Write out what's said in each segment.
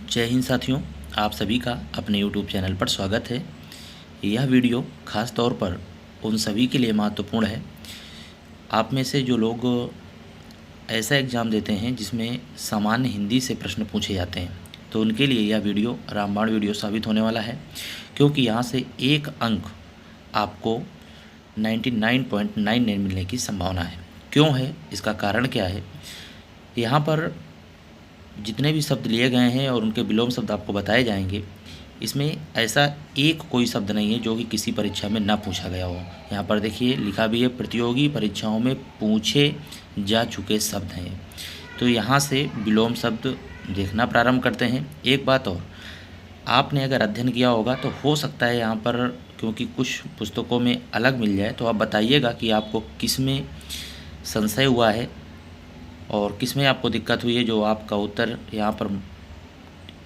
जय हिंद साथियों, आप सभी का अपने YouTube चैनल पर स्वागत है। यह वीडियो ख़ास तौर पर उन सभी के लिए महत्वपूर्ण है। आप में से जो लोग ऐसा एग्ज़ाम देते हैं जिसमें सामान्य हिंदी से प्रश्न पूछे जाते हैं, तो उनके लिए यह वीडियो रामबाण वीडियो साबित होने वाला है, क्योंकि यहाँ से एक अंक आपको 99.99 मिलने की संभावना है। क्यों है, इसका कारण क्या है? यहाँ पर जितने भी शब्द लिए गए हैं और उनके विलोम शब्द आपको बताए जाएंगे, इसमें ऐसा एक कोई शब्द नहीं है जो कि किसी परीक्षा में ना पूछा गया हो। यहाँ पर देखिए लिखा भी है, प्रतियोगी परीक्षाओं में पूछे जा चुके शब्द हैं। तो यहाँ से विलोम शब्द देखना प्रारंभ करते हैं। एक बात और, आपने अगर अध्ययन किया होगा तो हो सकता है यहाँ पर, क्योंकि कुछ पुस्तकों में अलग मिल जाए, तो आप बताइएगा कि आपको किस में संशय हुआ है और किस में आपको दिक्कत हुई है, जो आपका उत्तर यहाँ पर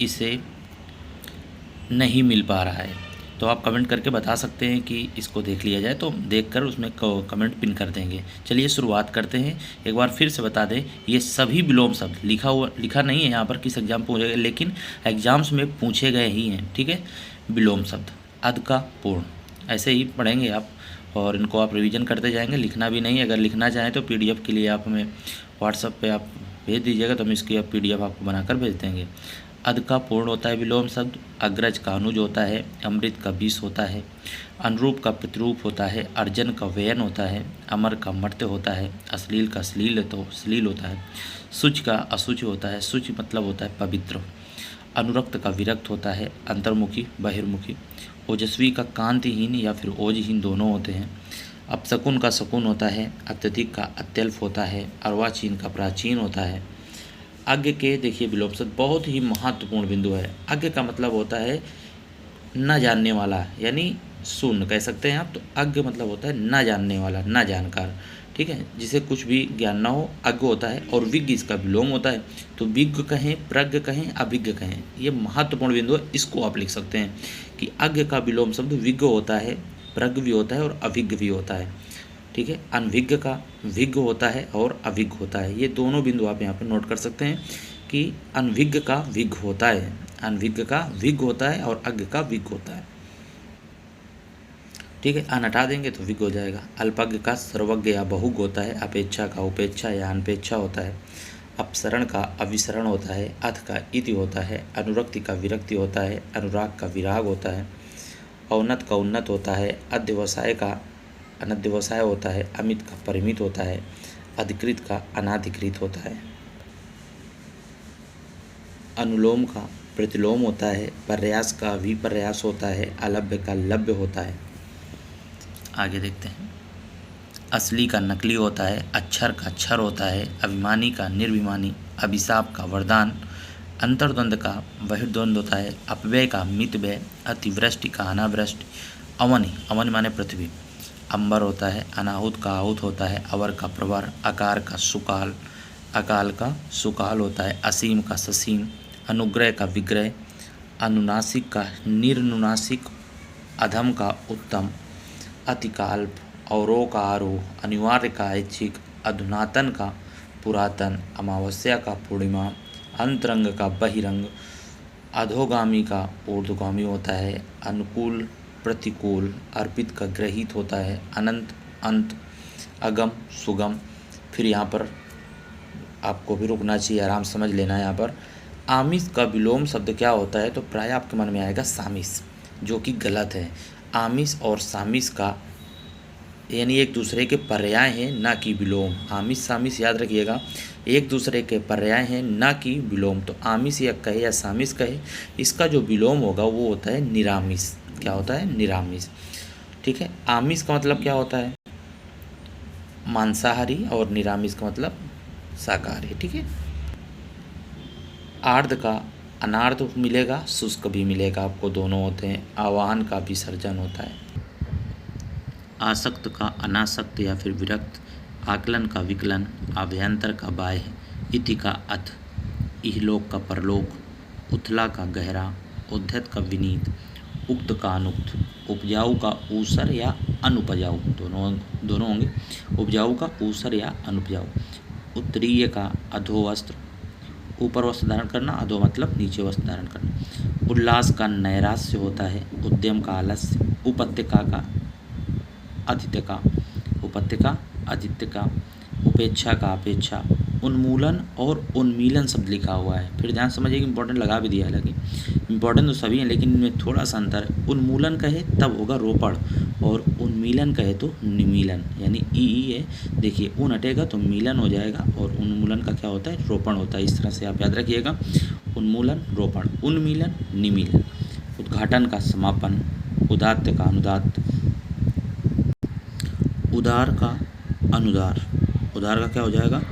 इसे नहीं मिल पा रहा है। तो आप कमेंट करके बता सकते हैं कि इसको देख लिया जाए, तो देखकर उसमें कमेंट पिन कर देंगे। चलिए शुरुआत करते हैं। एक बार फिर से बता दें, ये सभी विलोम शब्द लिखा नहीं है यहाँ पर किस एग्जाम में पूछे गए, लेकिन एग्जाम्स में पूछे गए ही हैं। ठीक है, विलोम शब्द अद का पूर्ण ऐसे ही पढ़ेंगे आप, और इनको आप रिवीजन करते जाएंगे। लिखना भी नहीं, अगर लिखना चाहें तो PDF के लिए आप हमें व्हाट्सएप पे आप भेज दीजिएगा, तो हम इसकी PDF आपको बनाकर भेज देंगे। अद का पूर्ण होता है विलोम शब्द, अग्रज का अनुज होता है, अमृत का विष होता है, अनुरूप का प्रतिरूप होता है, अर्जन का व्ययन होता है, अमर का मर्त्य होता है, अश्लील का श्लील होता है, शुच का अशुच होता है, शुच मतलब होता है पवित्र, अनुरक्त का विरक्त होता है, अंतर्मुखी बहिर्मुखी, ओजस्वी का कांतिहीन या फिर ओजहीन दोनों होते हैं, अपशकुन का शकुन होता है, अत्यधिक का अत्यल्प होता है, अर्वाचीन का प्राचीन होता है। अज्ञ के देखिए विलोम शब्द बहुत ही महत्वपूर्ण बिंदु है। अज्ञ का मतलब होता है न जानने वाला, यानी शून्य कह सकते हैं आप। तो अज्ञ मतलब होता है न जानने वाला, न जानकार। ठीक है, जिसे कुछ भी ज्ञान ना हो, अज्ञ होता है। और विज्ञ इसका विलोम होता है। तो विज्ञ कहें, प्रज्ञ कहें, अभिज्ञ कहें, ये महत्वपूर्ण बिंदु है। इसको आप लिख सकते हैं कि अज्ञ का विलोम शब्द विज्ञ होता है, प्रज्ञ भी होता है और अभिज्ञ भी होता है। ठीक है, अनभिज्ञ का विज्ञ होता है और अभिज्ञ होता है। ये दोनों बिंदु आप यहाँ पर नोट कर सकते हैं कि अनभिज्ञ का विज्ञ होता है, अनभिज्ञ का विज्ञ होता है और अज्ञ का विज्ञ होता है। ठीक है, अन हटा देंगे तो विज्ञ हो जाएगा। अल्पज्ञ का सर्वज्ञ या बहुज्ञ होता है, अपेक्षा का उपेक्षा या अनपेक्षा होता है, अपसरण का अविसरण होता है, अथ का इति होता है, अनुरक्ति का विरक्ति होता है, अनुराग का विराग होता है, औन्नत का उन्नत होता है, अध्यवसाय का अनध्यवसाय होता है, अमित का परिमित होता है, अधिकृत का अनाधिकृत होता है, अनुलोम का प्रतिलोम होता है, प्रयास का विपर्यास होता है, अलभ्य का लभ्य होता है। आगे देखते हैं। असली का नकली होता है, अक्षर का क्षर होता है, अभिमानी का निर्भिमानी, अभिशाप का वरदान, अंतर्द्वंद का बहिर्द्वंद होता है, अपव्यय का मितव्यय, अतिवृष्टि का अनावृष्टि, अवनि माने पृथ्वी, अंबर होता है, अनाहुत का आहुत होता है, अवर का प्रवर, अकार का सुकाल, अकाल का सुकाल होता है, असीम का ससीम, अनुग्रह का विग्रह, अनुनासिक का निर्नुनासिक, अधम का उत्तम, अतिकाल्प, औरों का आरोह, अनिवार्य का ऐच्छिक, अधुनातन का पुरातन, अमावस्या का पूर्णिमा, अंतरंग का बहिरंग, अधोगामी का ऊर्ध्वगामी होता है, अनुकूल प्रतिकूल, अर्पित का ग्रहित होता है, अनंत अंत, अगम सुगम। फिर यहाँ पर आपको भी रुकना चाहिए, आराम समझ लेना है। यहाँ पर आमिष का विलोम शब्द क्या होता है, तो प्राय आपके मन में आएगा सामिस, जो कि गलत है। आमिष और सामिस का यानी एक दूसरे के पर्याय हैं, ना कि विलोम। आमिष सामिस याद रखिएगा, एक दूसरे के पर्याय हैं, ना कि विलोम। तो आमिष या कहे या सामिस कहे, इसका जो विलोम होगा वो होता है निरामिष। क्या होता है? निरामिष। ठीक है, आमिष का मतलब क्या होता है? मांसाहारी, और निरामिष का मतलब शाकाहारी। ठीक है, आर्ध का अनार्ध मिलेगा, शुष्क भी मिलेगा आपको, दोनों होते हैं। आवाहन का विसर्जन होता है, आसक्त का अनासक्त या फिर विरक्त, आकलन का विकलन, अभ्यंतर का बाह्य, इति का अथ, इहलोक का परलोक, उथला का गहरा, उद्धत का विनीत, उक्त का अनुक्त, उपजाऊ का ऊसर या अनुपजाऊ, दोनों होंगे, उपजाऊ का ऊसर या अनुपजाऊ, उत्तरीय का अधोवस्त्र, ऊपर वस्त्र धारण करना, अधो मतलब नीचे वस्त्र धारण करना। उल्लास का नैराश्य होता है, उद्यम का आलस्य, उपत्यका का आतिथ्य का, उपत्यका आतिथ्य का, उपेक्षा का अपेक्षा, उन्मूलन और उन्मीलन शब्द लिखा हुआ है। फिर ध्यान समझिए कि इंपॉर्टेंट लगा भी दिया है, हालांकि इंपॉर्टेंट तो सभी हैं लेकिन इनमें थोड़ा सा अंतर है। उन्मूलन कहे तब होगा रोपण और उन्मीलन कहे तो निमीलन, यानी ई है। देखिए उन हटेगा तो मीलन हो जाएगा और उन्मूलन का क्या होता है, रोपण होता है। इस तरह से आप याद रखिएगा, उन्मूलन रोपण, उन्मीलन निमीलन। उद्घाटन का समापन, उदात्त का अनुदात्त, उदार का अनुदार, उदार का क्या हो जाएगा,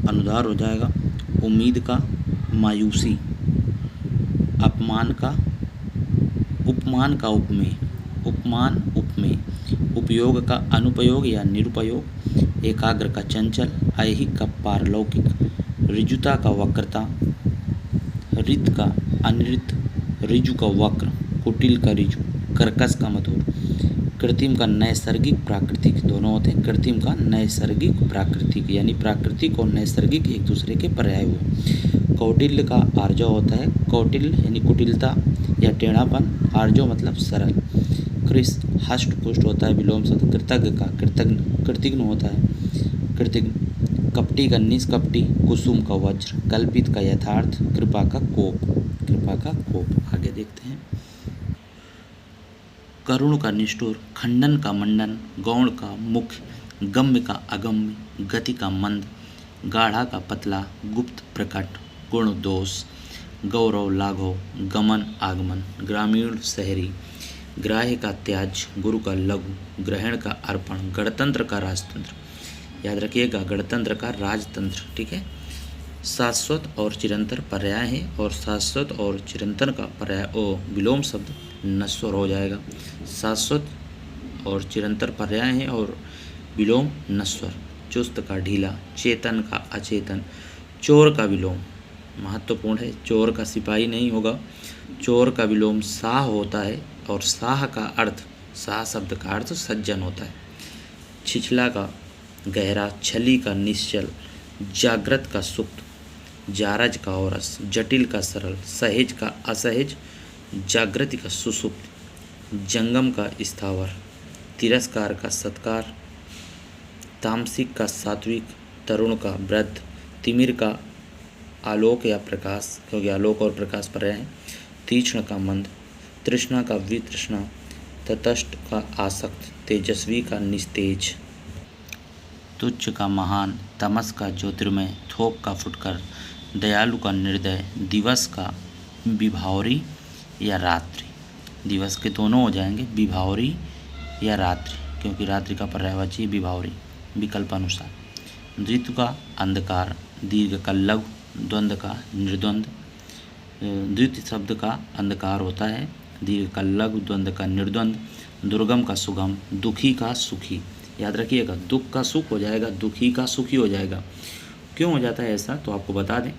अनुदार हो जाएगा। उम्मीद का मायूसी, अपमान का उपमान का उपमेय, उपमान उपमेय। उपयोग का अनुपयोग या निरुपयोग, एकाग्र का चंचल, ऐहिक का पारलौकिक, ऋजुता का वक्रता, ऋत का अनृत, ऋजु का वक्र, कुटिल का ऋजु, कर्कश का मधुर। कृत्रिम का नैसर्गिक प्राकृतिक, दोनों होते हैं। कृत्रिम का नैसर्गिक प्राकृतिक, यानी प्राकृतिक और नैसर्गिक एक दूसरे के पर्याय हुए। कौटिल्य का आर्जव होता है, कौटिल्य यानी कुटिलता या टेढ़ापन, आर्जव मतलब सरल। कृष हष्ट पुष्ट होता है, विलोम शब्द। कृतज्ञ का कृतज्ञ होता है, कृतज्ञ। कपटी का निष्कपटी, कुसुम का वज्र, कल्पित का यथार्थ, कृपा का कोप, कृपा का कोप। आगे देखते हैं। करुण का निष्ठुर, खंडन का मंडन, गौण का मुख्य, गम्य का अगम्य, गति का मंद, गाढ़ा का पतला, गुप्त प्रकट, गुण दोष, गौरव लाघव, गमन आगमन, ग्रामीण शहरी, ग्राह्य का त्याज, गुरु का लघु, ग्रहण का अर्पण, गणतंत्र का राजतंत्र। याद रखिएगा, गणतंत्र का राजतंत्र, ठीक है। शाश्वत और चिरंतर पर्याय है और शाश्वत और चिरंतन का पर्याय विलोम शब्द नश्वर हो जाएगा। शाश्वत और चिरंतर पर्याय है और विलोम नश्वर। चुस्त का ढीला, चेतन का अचेतन, चोर का विलोम महत्वपूर्ण है, चोर का सिपाही नहीं होगा। चोर का विलोम साह होता है और साह का अर्थ, साह शब्द का अर्थ सज्जन होता है। छिछला का गहरा, छली का निश्चल, जागृत का सुप्त, जारज का औरस, जटिल का सरल, सहेज का असहेज, जागृति का सुसुप्त, जंगम का स्थावर, तिरस्कार का सत्कार, तामसिक का सात्विक, तरुण का वृद्ध, तिमिर का आलोक या प्रकाश, क्योंकि आलोक और प्रकाश पर्याय है। तीक्ष्ण का मंद, तृष्णा का वितृष्णा, तटस्थ का आसक्त, तेजस्वी का निस्तेज, तुच्छ का महान, तमस का ज्योतिर्मय, थोक का फुटकर, दयालु का निर्दय, दिवस का विभावरी या रात्रि। दिवस के दोनों हो जाएंगे, विभावरी या रात्रि, क्योंकि रात्रि का पर्यायवाची विभावरी, विकल्प अनुसार। द्वित्व का अंधकार, दीर्घ का लघु, द्वंद्व का निर्द्वंद। द्वित्व शब्द का अंधकार होता है, दीर्घ का लघु, द्वंद्व का निर्द्वंद। दुर्गम का सुगम, दुखी का सुखी। याद रखिएगा, दुख का सुख हो जाएगा, दुखी का सुखी हो जाएगा। क्यों हो जाता है ऐसा, तो आपको बता दें।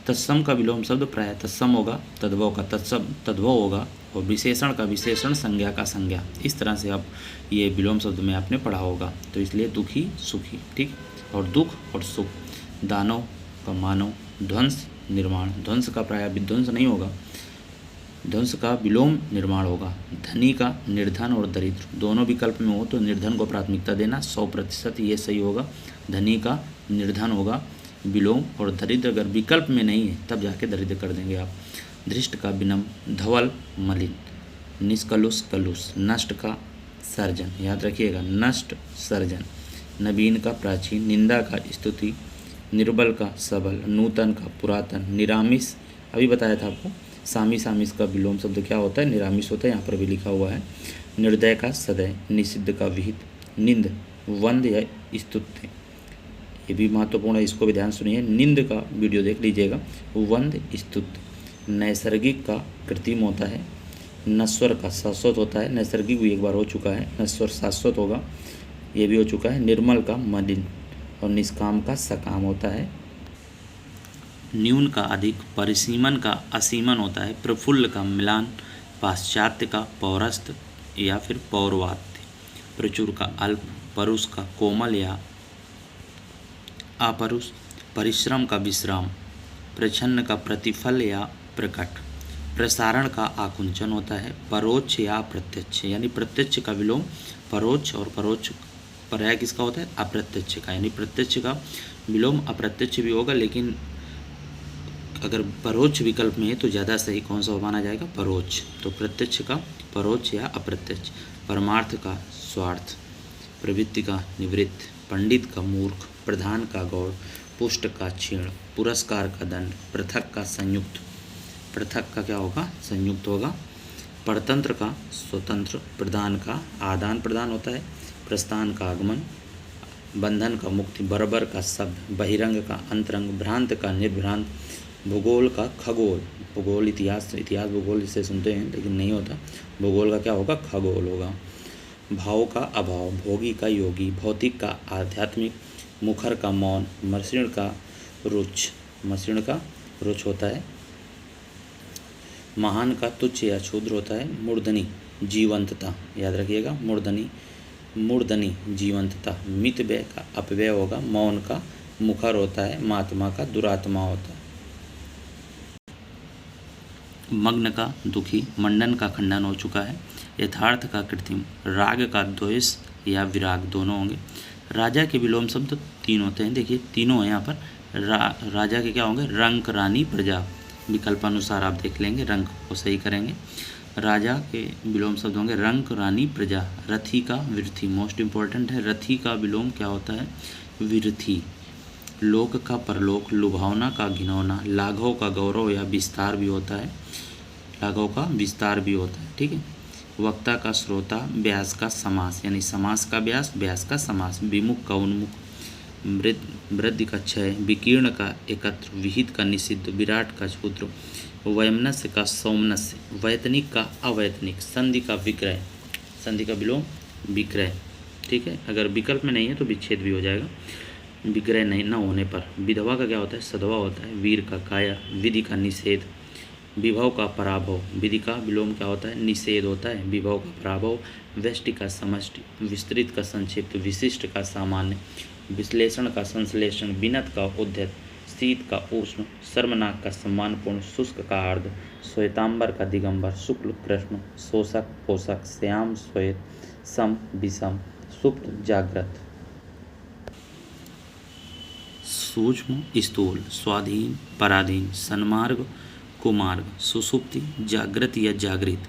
तत्सम का विलोम शब्द प्राय तत्सम होगा, तद्भव का तत्सम तद्भव होगा, और विशेषण का विशेषण, संज्ञा का संज्ञा। इस तरह से आप ये विलोम शब्द में आपने पढ़ा होगा, तो इसलिए दुखी सुखी, ठीक। और दुख और सुख। दानव का मानव, ध्वंस निर्माण, ध्वंस का प्राय विध्वंस नहीं होगा, ध्वंस का विलोम निर्माण होगा। धनी का निर्धन और दरिद्र, दोनों विकल्प में हो तो निर्धन को प्राथमिकता देना, 100% ये सही होगा। धनी का निर्धन होगा विलोम, और दरिद्र अगर विकल्प में नहीं है तब जाके दरिद्र कर देंगे आप। धृष्ट का विनम्र, धवल मलिन, निष्कलुष कलुष, नष्ट का सर्जन। याद रखिएगा, नष्ट सर्जन। नवीन का प्राचीन, निंदा का स्तुति, निर्बल का सबल, नूतन का पुरातन, निरामिस अभी बताया था आपको। सामी सामिस का विलोम शब्द क्या होता है, निरामिस होता है, यहाँ पर भी लिखा हुआ है। निर्दय का सदय, निषिद्ध का विहित, निंद वंद या स्तुत्य, ये भी महत्वपूर्ण है, इसको भी ध्यान सुनिए। निंद का वीडियो देख लीजिएगा। वंद स्तुत्य। नैसर्गिक का कृत्रिम होता है, नश्वर का शाश्वत होता है, नैसर्गिक भी एक बार हो चुका है, नश्वर शाश्वत होगा, ये भी हो चुका है। निर्मल का मलिन, और निष्काम का सकाम होता है। न्यून का अधिक, परिसीमन का असीमन होता है। प्रफुल्ल का मिलान, पाश्चात्य का पौरस्थ या फिर पौरवात्य, प्रचुर का अल्प, परुष का कोमल या अपरुष, परिश्रम का विश्राम, प्रच्छन्न का प्रतिफल या प्रकट। प्रसारण का आकुंचन होता है। परोक्ष या अप्रत्यक्ष, यानी प्रत्यक्ष का विलोम परोक्ष, और परोक्ष पर्याय किसका होता है? अप्रत्यक्ष का, यानी प्रत्यक्ष का विलोम अप्रत्यक्ष भी होगा, लेकिन अगर परोक्ष विकल्प में है तो ज़्यादा सही कौन सा माना जाएगा? परोक्ष। तो प्रत्यक्ष का परोक्ष या अप्रत्यक्ष। परमार्थ का स्वार्थ, प्रवृत्ति का निवृत्त, पंडित का मूर्ख, प्रधान का गौड़, पुष्ट का क्षीण, पुरस्कार का दंड, पृथक का संयुक्त। पृथक का क्या होगा? संयुक्त होगा। परतंत्र का स्वतंत्र, प्रदान का आदान प्रदान होता है, प्रस्थान का आगमन, बंधन का मुक्ति, बर्बर का शब्द, बहिरंग का अंतरंग, भ्रांत का निर्भ्रांत, भूगोल का खगोल। भूगोल इतिहास भूगोल इसे सुनते हैं लेकिन नहीं होता। भूगोल का क्या होगा? खगोल होगा। भाव का अभाव, भोगी का योगी, भौतिक का आध्यात्मिक, मुखर का मौन, मसृण का रुच। मसृण का रुच होता है। महान का तुच्छ या क्षुद्र होता है। मूर्धनी जीवंतता, याद रखिएगा, मूर्धनी जीवंतता। मित व्यय का अपव्यय होगा। मौन का मुखर होता है। महात्मा का दुरात्मा होता है। मग्न का दुखी, मंडन का खंडन हो चुका है। यथार्थ का कृत्रिम, राग का द्वेष या विराग दोनों होंगे। राजा के विलोम शब्द 3 होते हैं, देखिए तीनों हैं यहाँ पर। राजा के क्या होंगे? रंक, रानी, प्रजा। विकल्पानुसार आप देख लेंगे, रंक को सही करेंगे। राजा के विलोम शब्द होंगे रंक, रानी, प्रजा। रथी का विरथी, मोस्ट इंपॉर्टेंट है। रथी का विलोम क्या होता है? विरथी। लोक का परलोक, लुभावना का घिनौना, लाघव का गौरव या विस्तार भी होता है। लाघव का विस्तार भी होता है, ठीक है। वक्ता का श्रोता, व्यास का समास, यानी समास का व्यास, व्यास का समास। विमुख का उन्मुख, वृद्धि का क्षय, विकीर्ण का एकत्र, विहित का निषिद्ध, विराट का पुत्र, वयमनस्य का सौमनस्य, वैतनिक का अवैतनिक, संधि का विक्रय, संधि का विलोम विक्रय, ठीक है। अगर विकल्प में नहीं है तो विच्छेद भी हो जाएगा विक्रय नहीं न होने पर। विधवा का क्या होता है? सधवा होता है। वीर का काया, विधि का निषेध, विभव का पराभव। विधि का विलोम क्या होता है? निषेध होता है। विभव का पराभव। व्यष्टि का समष्टि, विस्तृत का संक्षिप्त, विशिष्ट का सामान्य, विश्लेषण का संश्लेषण, विनत का उद्धत, शीत का उष्ण, शर्मनाक का सम्मानपूर्ण, शुष्क का आर्द्र, श्वेतांबर का दिगंबर, शुक्ल कृष्ण, शोषक पोषक, श्याम श्वेत, सम विषम, सुप्त जागृत। सूक्ष्म स्थूल, स्वाधीन पराधीन, सन्मार्ग कुमार्ग, सुसुप्ति जागृत या जागृत,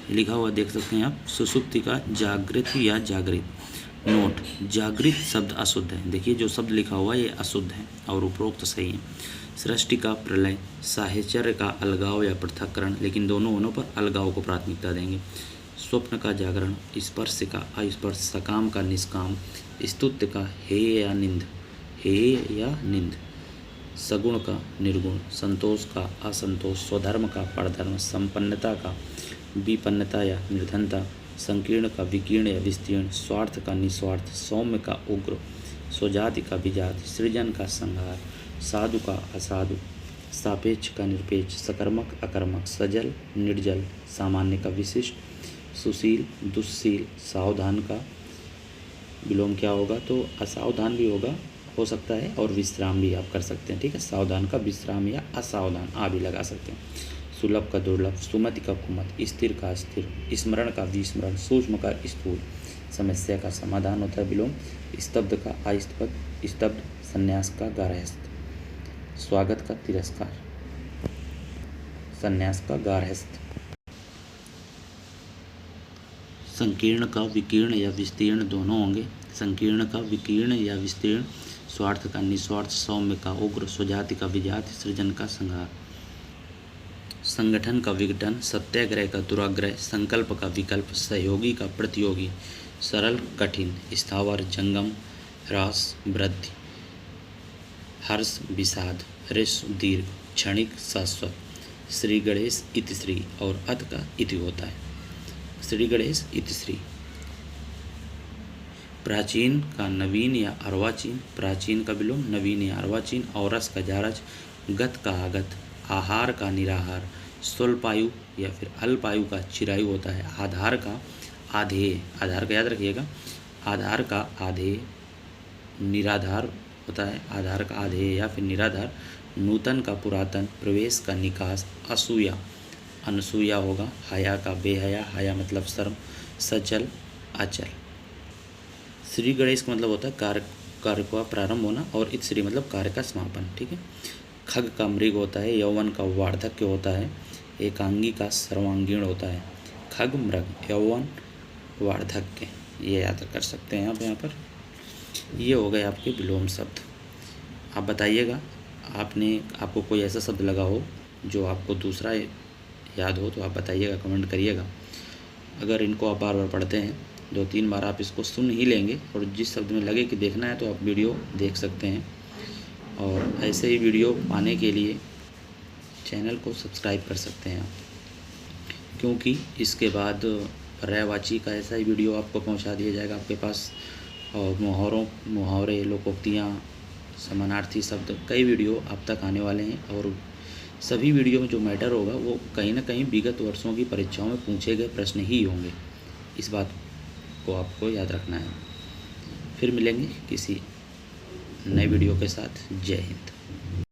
लिखा हुआ देख सकते हैं आप। सुसुप्ति का जागृत या जागृत। नोट, जागृत शब्द अशुद्ध है। देखिए जो शब्द लिखा हुआ है ये अशुद्ध है और उपरोक्त सही है। सृष्टि का प्रलय, साहचर्य का अलगाव या पृथक्करण, लेकिन दोनों होनों पर अलगाव को प्राथमिकता देंगे। स्वप्न का जागरण, स्पर्श का अस्पर्श, सकाम का निष्काम, स्तुत्य का हेय या निंद, हेय या निंद, सगुण का निर्गुण, संतोष का असंतोष, स्वधर्म का परधर्म, संपन्नता का विपन्नता या निर्धनता, संकीर्ण का विकीर्ण या विस्तीर्ण, स्वार्थ का निस्वार्थ, सौम्य का उग्र, स्वजाति का विजाति, सृजन का संहार, साधु का असाधु, सापेक्ष का निरपेक्ष, सकर्मक अकर्मक, सजल निर्जल, सामान्य का विशिष्ट, सुशील दुस्शील। सावधान का विलोम क्या होगा? तो असावधान भी होगा, हो सकता है, और विश्राम भी आप कर सकते हैं, ठीक है। सावधान का विश्राम या असावधान आ भी लगा सकते हैं। सुलभ का दुर्लभ, सुमति का कुमत, स्थिर का स्थिर, स्मरण का विस्मरण, सूक्ष्म का स्थूल। समस्या का समाधान होता है विलोम। स्तब्ध का अस्तब्ध, स्तब्ध। संन्यास का गारहस्थ, स्वागत का तिरस्कार, संन्यास का गारहस्थ। संकीर्ण का विकीर्ण या विस्तीर्ण दोनों होंगे। संकीर्ण का विकीर्ण या विस्तीर्ण, स्वार्थ का निस्वार्थ, सौम्य का उग्र, स्वजाति का विजाति, सृजन का संहार। संगठन का विघटन, सत्याग्रह का दुराग्रह, संकल्प का विकल्प, सहयोगी का प्रतियोगी, सरल कठिन, स्थावर जंगम, ह्रास वृद्धि, हर्ष विषाद, हृष दीर्घ, क्षणिक शाश्वत। श्री गणेश इति श्री और अत का इति होता है। श्री गणेश इति श्री। प्राचीन का नवीन या अर्वाचीन, प्राचीन का विलोम नवीन या अर्वाचीन, औरस का जारज, गत का आगत, आहार का निराहार, स्वल्पायु या फिर अल्पायु का चिरायु होता है। आधार का आधेय, आधार का याद रखिएगा, आधार का आधेय, निराधार होता है। आधार का आधेय या फिर निराधार, नूतन का पुरातन, प्रवेश का निकास, असूया अनसूया होगा, हया का बेहया, हया मतलब शर्म, सचल अचल। श्री गणेश का मतलब होता है कार्य का प्रारंभ होना, और इत्श्री मतलब कार्य का समापन। ठीक है। खग का मृग होता है, यौवन का वार्धक्य होता है, एकांगी का सर्वांगीण होता है। खग मृग यौवन वार्धक्य, ये याद कर सकते हैं आप यहाँ पर। ये हो गए आपके विलोम शब्द। आप बताइएगा आपको कोई ऐसा शब्द लगा हो जो आपको दूसरा याद हो तो आप बताइएगा, कमेंट करिएगा। अगर इनको आप बार बार पढ़ते हैं, 2-3 बार आप इसको सुन ही लेंगे, और जिस शब्द में लगे कि देखना है तो आप वीडियो देख सकते हैं। और ऐसे ही वीडियो पाने के लिए चैनल को सब्सक्राइब कर सकते हैं आप, क्योंकि इसके बाद पर्यायवाची का ऐसा ही वीडियो आपको पहुंचा दिया जाएगा आपके पास। और मुहावरे, लोकोक्तियाँ, समानार्थी शब्द, कई वीडियो आप तक आने वाले हैं। और सभी वीडियो में जो मैटर होगा वो कहीं ना कहीं विगत वर्षों की परीक्षाओं में पूछे गए प्रश्न ही होंगे। इस बात को आपको याद रखना है। फिर मिलेंगे किसी नए वीडियो के साथ। जय हिंद।